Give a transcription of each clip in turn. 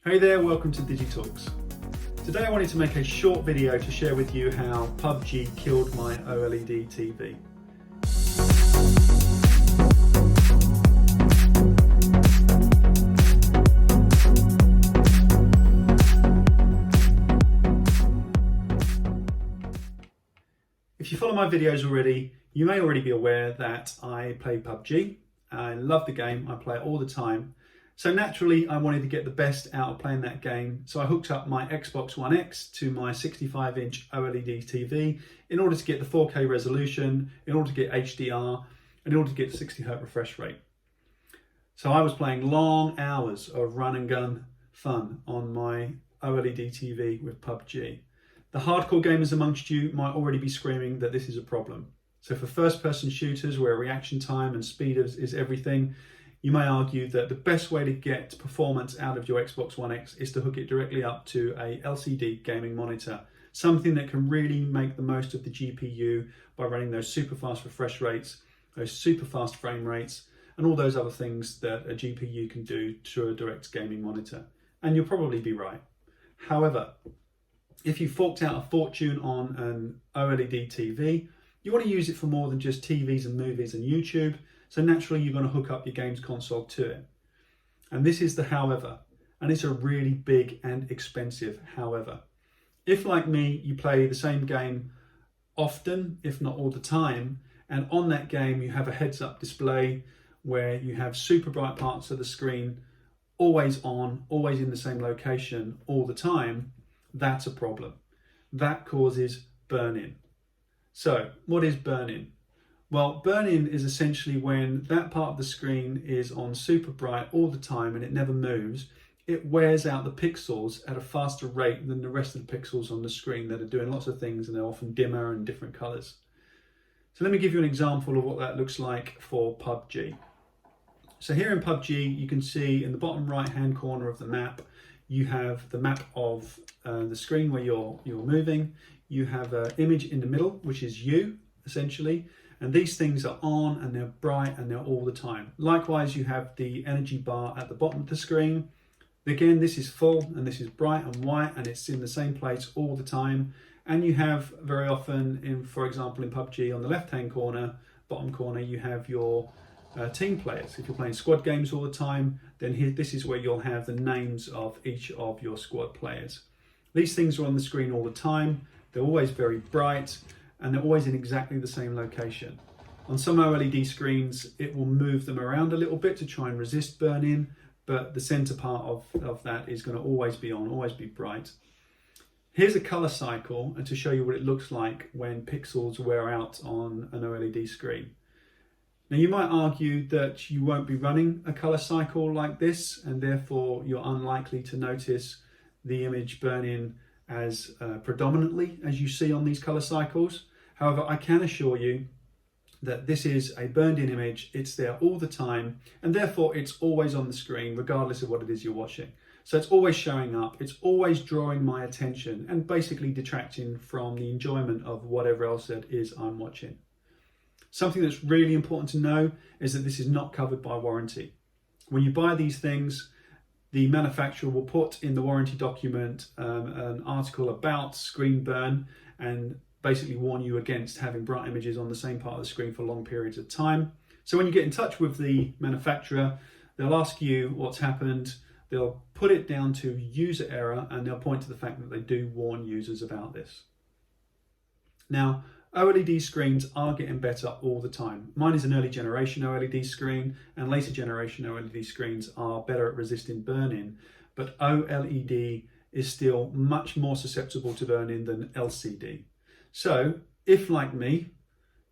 Hey there, welcome to DidgieTalks. Today I wanted to make a short video to share with you how PUBG killed my OLED TV. If you follow my videos already, you may already be aware that I play PUBG. I love the game, I play it all the time. So naturally, I wanted to get the best out of playing that game. So I hooked up my Xbox One X to my 65-inch OLED TV in order to get the 4K resolution, in order to get HDR, and in order to get 60Hz refresh rate. So I was playing long hours of run and gun fun on my OLED TV with PUBG. The hardcore gamers amongst you might already be screaming that this is a problem. So for first-person shooters where reaction time and speed is everything, you may argue that the best way to get performance out of your Xbox One X is to hook it directly up to a LCD gaming monitor, something that can really make the most of the GPU by running those super fast refresh rates, those super fast frame rates, and all those other things that a GPU can do to a direct gaming monitor. And you'll probably be right. However, if you forked out a fortune on an OLED TV, you want to use it for more than just TVs and movies and YouTube. So naturally, you're going to hook up your games console to it. And this is the however, and it's a really big and expensive however. If, like me, you play the same game often, if not all the time, and on that game you have a heads-up display where you have super bright parts of the screen always on, always in the same location all the time, that's a problem. That causes burn-in. So, what is burn-in? Well, burn-in is essentially when that part of the screen is on super bright all the time and it never moves. It wears out the pixels at a faster rate than the rest of the pixels on the screen that are doing lots of things, and they're often dimmer and different colours. So let me give you an example of what that looks like for PUBG. So here in PUBG, you can see in the bottom right-hand corner of the map, you have the map of the screen where you're moving. You have an image in the middle, which is you, essentially. And these things are on and they're bright and they're all the time. Likewise, you have the energy bar at the bottom of the screen. Again, this is full and this is bright and white and it's in the same place all the time. And you have very often, for example, in PUBG on the left-hand corner, bottom corner, you have your team players. If you're playing squad games all the time, then this is where you'll have the names of each of your squad players. These things are on the screen all the time. They're always very bright, and they're always in exactly the same location. On some OLED screens, it will move them around a little bit to try and resist burn-in, but the center part of that is going to always be on, always be bright. Here's a color cycle, and to show you what it looks like when pixels wear out on an OLED screen. Now you might argue that you won't be running a color cycle like this, and therefore you're unlikely to notice the image burn-in as predominantly as you see on these color cycles. However, I can assure you that this is a burned-in image. It's there all the time, and therefore it's always on the screen regardless of what it is you're watching. So it's always showing up, it's always drawing my attention and basically detracting from the enjoyment of whatever else it is I'm watching. Something that's really important to know is that this is not covered by warranty. When you buy these things, the manufacturer will put in the warranty document an article about screen burn and basically warn you against having bright images on the same part of the screen for long periods of time. So when you get in touch with the manufacturer, they'll ask you what's happened, they'll put it down to user error, and they'll point to the fact that they do warn users about this. Now, OLED screens are getting better all the time. Mine is an early generation OLED screen, and later generation OLED screens are better at resisting burn-in, but OLED is still much more susceptible to burn-in than LCD. So if, like me,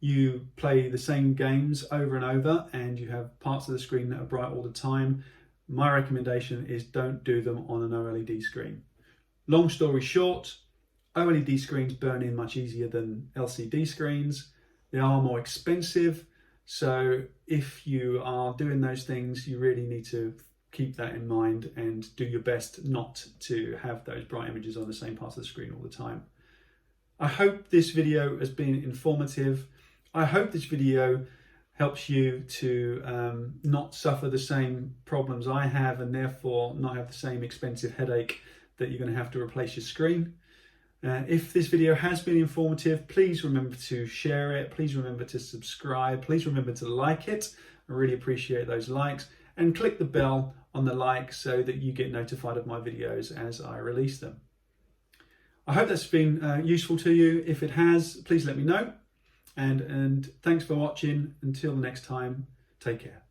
you play the same games over and over and you have parts of the screen that are bright all the time, my recommendation is don't do them on an OLED screen. Long story short, OLED screens burn in much easier than LCD screens. They are more expensive. So if you are doing those things, you really need to keep that in mind and do your best not to have those bright images on the same part of the screen all the time. I hope this video has been informative. I hope this video helps you to not suffer the same problems I have, and therefore not have the same expensive headache that you're going to have to replace your screen. If this video has been informative, please remember to share it. Please remember to subscribe. Please remember to like it. I really appreciate those likes. And click the bell on the like so that you get notified of my videos as I release them. I hope that's been useful to you. If it has, please let me know. And thanks for watching. Until next time, take care.